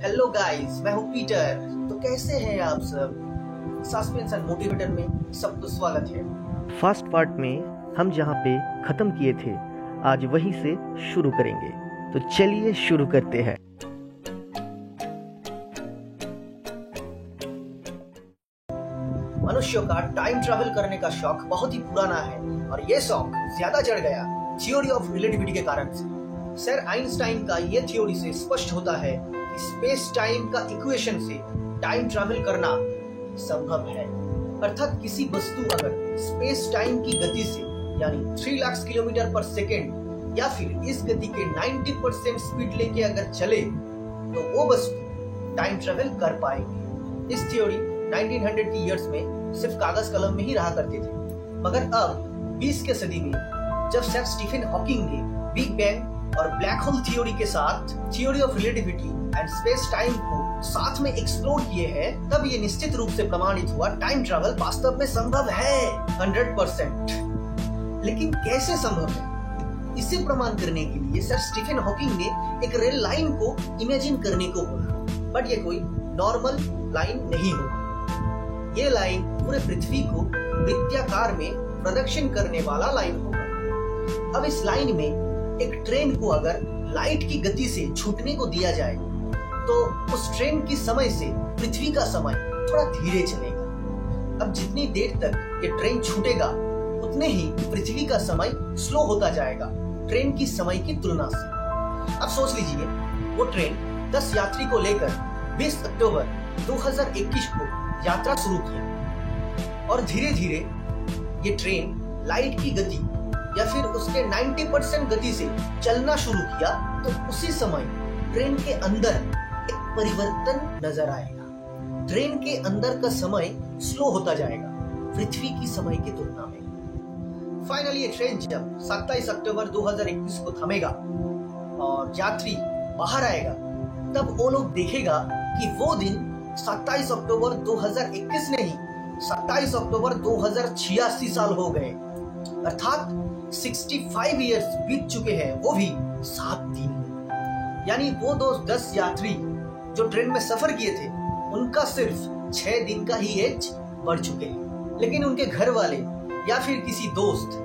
Hello guys, मैं हूँ Peter. तो कैसे हैं आप सब? सस्पेंस एंड मोटिवेटर में सबको स्वागत है। फर्स्ट पार्ट में हम जहाँ पे ख़त्म किए थे आज वहीं से शुरू करेंगे, तो चलिए शुरू करते हैं। मनुष्यों का टाइम ट्रैवल करने का शौक बहुत ही पुराना है और ये शौक ज्यादा चढ़ गया थ्योरी ऑफ रिलेटिविटी के कारण से। सर आइंस्टाइन का ये थ्योरी से स्पष्ट होता है कि स्पेस टाइम का इक्वेशन से टाइम ट्रैवल करना संभव है। अर्थात किसी वस्तु अगर स्पेस टाइम की गति से यानी 3 लाख किलोमीटर पर सेकेंड या फिर इस गति के 90% स्पीड लेके अगर चले तो वो वस्तु टाइम ट्रैवल कर पाएगी। इस थ्योरी 1900 की इयर्स में सिर्फ कागज कलम में ही रहा करते थे, मगर अब 20 के सदी में जब सर स्टीफन हॉकिंग ने बिग बैंग और ब्लैक होल थ्योरी के साथ theory of relativity and space time को साथ में एक्सप्लोर किए हैं, तब ये निश्चित रूप से प्रमाणित हुआ टाइम ट्रैवल वास्तव में संभव है 100%। लेकिन कैसे संभव है? इसे प्रमाण करने के लिए सर स्टीफन हॉकिंग ने एक रेल लाइन को इमेजिन करने को बोला, बट ये कोई नॉर्मल लाइन नहीं होगी। ये लाइन पूरे पृथ्वी को वृत्ताकार में प्रदक्षिण करने वाला लाइन होगा। अब इस लाइन में एक ट्रेन को अगर लाइट की गति से छूटने को दिया जाए तो उस ट्रेन की समय से पृथ्वी का समय थोड़ा धीरे चलेगा। अब जितनी देर तक ये ट्रेन छूटेगा उतने ही पृथ्वी का समय स्लो होता जाएगा ट्रेन की समय की तुलना से। अब सोच लीजिए, वो ट्रेन 10 यात्री को लेकर 20 अक्टूबर 2021 को यात्रा शुरू किया और धीरे धीरे ये ट्रेन लाइट की गति या फिर उसके 90% गति से चलना शुरू किया, तो उसी समय ट्रेन के अंदर एक परिवर्तन नजर आएगा। ट्रेन के अंदर का समय स्लो होता जाएगा पृथ्वी की समय की तुलना में। फाइनली ये ट्रेन जब 27 अक्टूबर 2021 को थमेगा और यात्री बाहर आएगा, तब वो लोग देखेगा कि वो दिन 27 अक्टूबर 2021 नहीं, 27 अक्टूबर 2086 साल हो गए। अर्थात 65 इयर्स बीत चुके हैं, वो भी 7 दिन में। यानी वो 10 यात्री जो ट्रेन में सफर किए थे उनका सिर्फ 6 दिन का ही एज बढ़ चुके हैं, लेकिन उनके घर वाले या फिर किसी दोस्त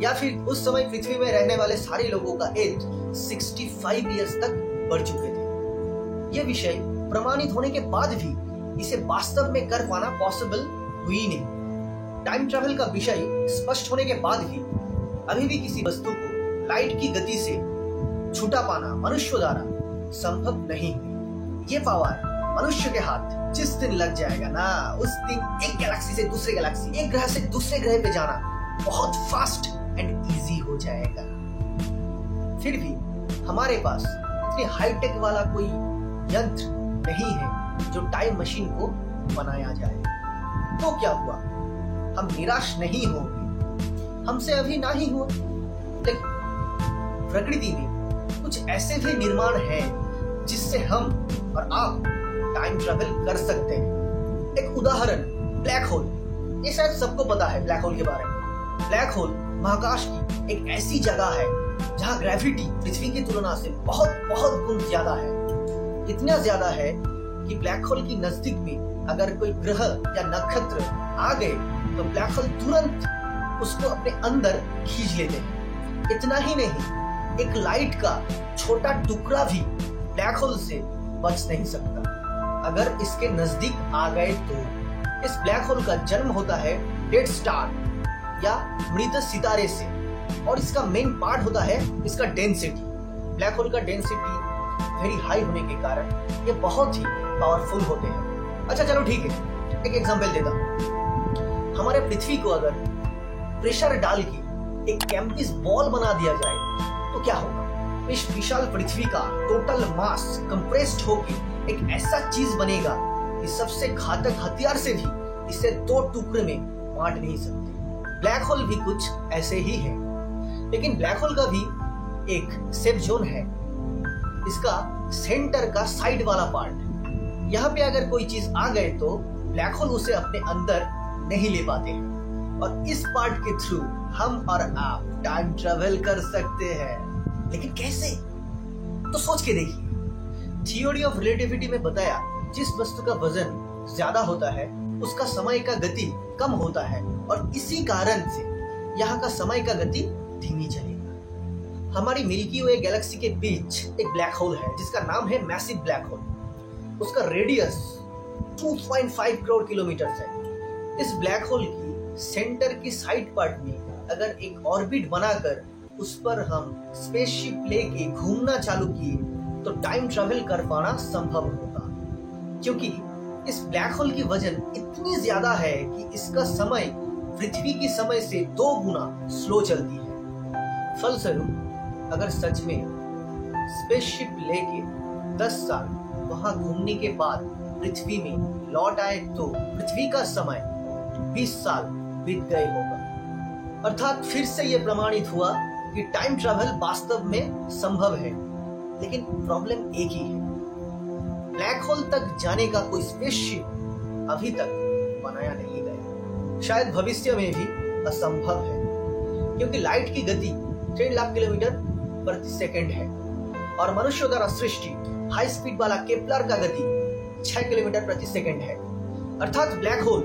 या फिर उस समय पृथ्वी में रहने वाले सारे लोगों का एज 65 इयर्स तक बढ़ चुके थे। यह विषय प्रमाणित होने के बाद भी इसे वास्तव में कर पाना पॉसिबल हुई नहीं। टाइम ट्रैवल का विषय स्पष्ट होने के बाद भी अभी भी किसी वस्तु को लाइट की गति से छूटा पाना मनुष्य द्वारा संभव नहीं है। ये पावर मनुष्य के हाथ जिस दिन लग जाएगा ना, उस दिन एक गैलेक्सी से दूसरे गैलेक्सी, एक ग्रह से दूसरे ग्रह पे जाना बहुत फास्ट एंड इजी हो जाएगा। फिर भी हमारे पास इतने हाईटेक वाला कोई यंत्र नहीं है जो टाइम मशीन को बनाया जाए। तो क्या हुआ? हम निराश नहीं होंगे, हमसे अभी ना ही हो। लेकिन प्रकृति में कुछ ऐसे भी निर्माण हैं जिससे हम और आप टाइम ट्रैवल कर सकते हैं। एक उदाहरण, ब्लैक होल। ये शायद सबको पता है ब्लैक होल के बारे में। ब्लैक होल महाकाश की एक ऐसी जगह है जहां ग्रेविटी पृथ्वी की तुलना से बहुत बहुत गुण ज्यादा है। इतना ज्यादा है कि ब्लैक होल की नजदीक में अगर कोई ग्रह या नक्षत्र आ गए तो ब्लैक होल तुरंत उसको अपने अंदर खींच लेते हैं। इतना ही नहीं, एक लाइट का छोटा टुकड़ा भी ब्लैक होल से बच नहीं सकता। अगर इसके नजदीक आ गए तो इस ब्लैक होल का जन्म होता है डेड स्टार या मृत सितारे से, और इसका मेन पार्ट होता है इसका डेंसिटी। ब्लैक होल का डेंसिटी वेरी हाई होने के कारण ये बहुत ही पावरफुल होते हैं। अच्छा चलो ठीक है, एक एग्जांपल देता हूँ। हमारे पृथ्वी को अगर प्रेशर डाल के एक कैंपस बॉल बना दिया जाए तो क्या होगा? इस विशाल पृथ्वी का टोटल मास कंप्रेस्ड होके एक ऐसा चीज बनेगा कि सबसे घातक हथियार से भी इसे 2 टुकड़े में बांट नहीं सकते। ब्लैक होल भी कुछ ऐसे ही है, लेकिन ब्लैक होल का भी एक सेफ जोन है। इसका सेंटर का साइड वाला पार्ट, यहाँ पे अगर कोई चीज आ गए तो ब्लैक होल उसे अपने अंदर नहीं ले पाते हैं, और इस पार्ट के थ्रू हम और आप टाइम ट्रैवल कर सकते हैं। लेकिन कैसे? तो सोच के देखिए, थ्योरी ऑफ रिलेटिविटी में बताया जिस वस्तु का वजन ज्यादा होता है उसका समय का गति कम होता है और इसी कारण से यहाँ का समय का गति धीमी चलेगा। हमारी मिल्की वे गैलेक्सी के बीच एक ब्लैक होल है जिसका नाम है मैसिव ब्लैक होल। उसका रेडियस 2.5 करोड़ किलोमीटर है। इस ब्लैक होल की सेंटर की साइड पार्ट में अगर एक ऑर्बिट बनाकर उस पर हम स्पेसशिप लेके घूमना चालू किए तो टाइम ट्रेवल कर पाना संभव होगा, क्योंकि इस ब्लैक होल की वजन इतनी ज्यादा है कि इसका समय पृथ्वी के समय से 2 गुना स्लो चलती है। फलस्वरूप अगर सच में स्पेसशिप लेके 10 साल वहां घूमने के बाद पृथ्वी में लौट आए तो पृथ्वी का समय 20 साल बीत गए होगा। अर्थात फिर से यह प्रमाणित हुआ कि टाइम ट्रैवल वास्तव में संभव है, लेकिन प्रॉब्लम एक ही है, ब्लैक होल तक जाने का कोई स्पेसशिप अभी तक बनाया नहीं गया। शायद भविष्य में भी असंभव है, क्योंकि लाइट की गति 3 लाख किलोमीटर प्रति सेकंड है और मनुष्य द्वारा सृष्टि हाई स्पीड वाला केपलर का गति 6 किलोमीटर प्रति सेकंड है। अर्थात ब्लैक होल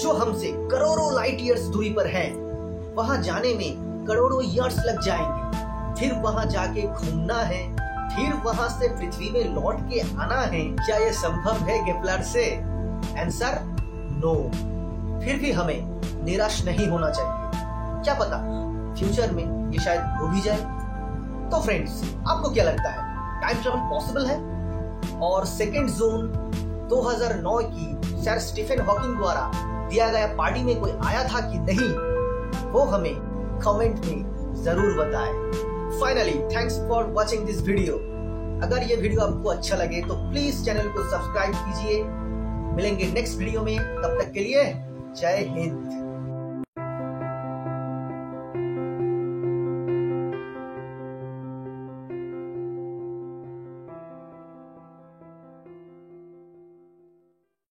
जो हमसे करोड़ों लाइट ईयर्स दूरी पर है, वहां जाने में करोड़ों ईयर्स लग जाएंगे। फिर वहां जाके घूमना है, फिर वहां से पृथ्वी में लौट के आना है। क्या यह संभव है केपलर से? Answer no. फिर भी हमें निराश नहीं होना चाहिए, क्या पता फ्यूचर में ये शायद हो भी जाए। तो फ्रेंड्स, आपको क्या लगता है, टाइम ट्रैवल पॉसिबल है? और 2 जून 2009 की सर स्टीफन हॉकिंग द्वारा दिया गया पार्टी में कोई आया था कि नहीं, वो हमें कमेंट में जरूर बताएं। Finally, thanks for watching this video. अगर ये वीडियो आपको अच्छा लगे तो प्लीज चैनल को सब्सक्राइब कीजिए। मिलेंगे नेक्स्ट वीडियो में, तब तक के लिए जय हिंद।